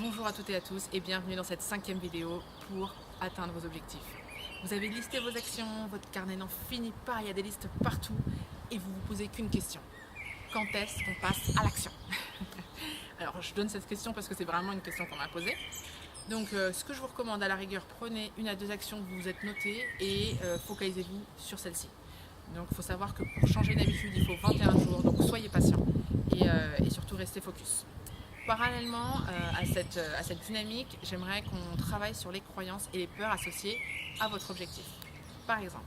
Bonjour à toutes et à tous et bienvenue dans cette 5e vidéo pour atteindre vos objectifs. Vous avez listé vos actions, votre carnet n'en finit pas, il y a des listes partout et vous vous posez qu'une question. Quand est-ce qu'on passe à l'action? Alors je donne cette question parce que c'est vraiment une question qu'on m'a posée. Donc ce que je vous recommande à la rigueur, prenez une à deux actions que vous vous êtes notées et focalisez-vous sur celle-ci. Donc il faut savoir que pour changer une habitude, il faut 21 jours, donc soyez patient et surtout restez focus. Parallèlement à cette dynamique, j'aimerais qu'on travaille sur les croyances et les peurs associées à votre objectif. Par exemple,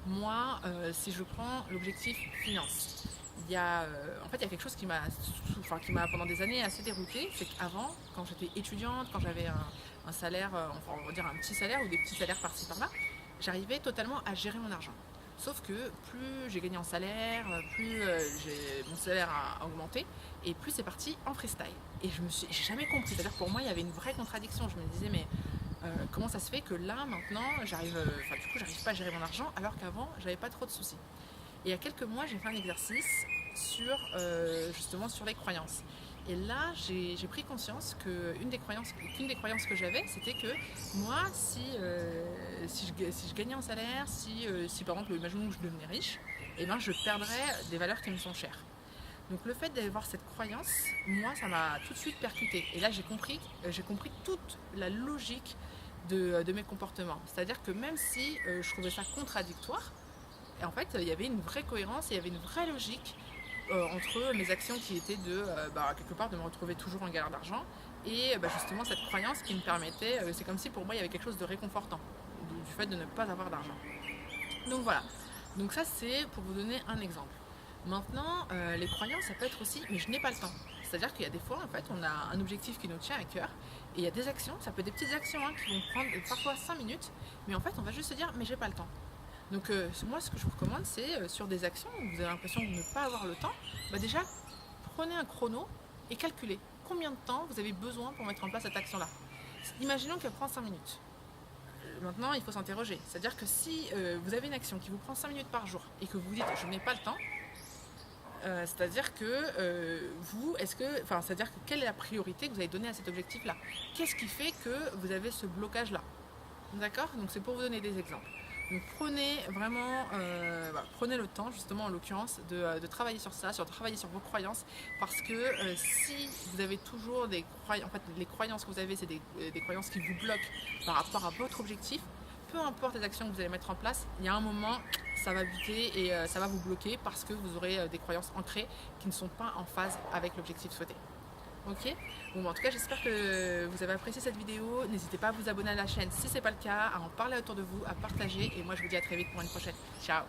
moi, si je prends l'objectif finance, en fait, il y a quelque chose qui m'a pendant des années assez déroutée, c'est qu'avant, quand j'étais étudiante, quand j'avais un salaire, enfin on va dire un petit salaire ou des petits salaires par-ci par-là, j'arrivais totalement à gérer mon argent. Sauf que plus j'ai gagné en salaire, plus mon salaire a augmenté et plus c'est parti en freestyle. Et j'ai jamais compris, c'est-à-dire pour moi il y avait une vraie contradiction. Je me disais mais comment ça se fait que là maintenant j'arrive pas à gérer mon argent alors qu'avant j'avais pas trop de soucis. Et il y a quelques mois j'ai fait un exercice sur justement sur les croyances. Et là, j'ai pris conscience qu'une des croyances que j'avais, c'était que moi, si je gagnais un salaire, si par exemple, imaginons que je devenais riche, eh ben, je perdrais des valeurs qui me sont chères. Donc le fait d'avoir cette croyance, moi, ça m'a tout de suite percuté. Et là, j'ai compris toute la logique de mes comportements. C'est-à-dire que même si je trouvais ça contradictoire, en fait, il y avait une vraie cohérence et il y avait une vraie logique entre mes actions qui étaient quelque part de me retrouver toujours en galère d'argent et justement cette croyance qui me permettait, c'est comme si pour moi il y avait quelque chose de réconfortant du fait de ne pas avoir d'argent. Donc voilà, donc ça c'est pour vous donner un exemple. Maintenant, les croyances ça peut être aussi, mais je n'ai pas le temps. C'est-à-dire qu'il y a des fois en fait on a un objectif qui nous tient à cœur et il y a des actions, ça peut être des petites actions qui vont prendre parfois 5 minutes, mais en fait on va juste se dire mais j'ai pas le temps. Donc moi ce que je vous recommande c'est sur des actions où vous avez l'impression de ne pas avoir le temps, déjà prenez un chrono et calculez combien de temps vous avez besoin pour mettre en place cette action là. Imaginons qu'elle prend 5 minutes. Maintenant il faut s'interroger, c'est-à-dire que si vous avez une action qui vous prend 5 minutes par jour et que vous vous dites je n'ai pas le temps, c'est-à-dire que quelle est la priorité que vous allez donner à cet objectif là? Qu'est-ce qui fait que vous avez ce blocage là? D'accord? Donc c'est pour vous donner des exemples. Donc prenez vraiment prenez le temps justement en l'occurrence de travailler sur ça, travailler sur vos croyances parce que si vous avez toujours des croyances, en fait les croyances que vous avez c'est des croyances qui vous bloquent par rapport à votre objectif, peu importe les actions que vous allez mettre en place, il y a un moment ça va buter et ça va vous bloquer parce que vous aurez des croyances ancrées qui ne sont pas en phase avec l'objectif souhaité. Ok, bon, en tout cas j'espère que vous avez apprécié cette vidéo. N'hésitez pas à vous abonner à la chaîne si ce n'est pas le cas, à en parler autour de vous, à partager et moi je vous dis à très vite pour une prochaine. Ciao.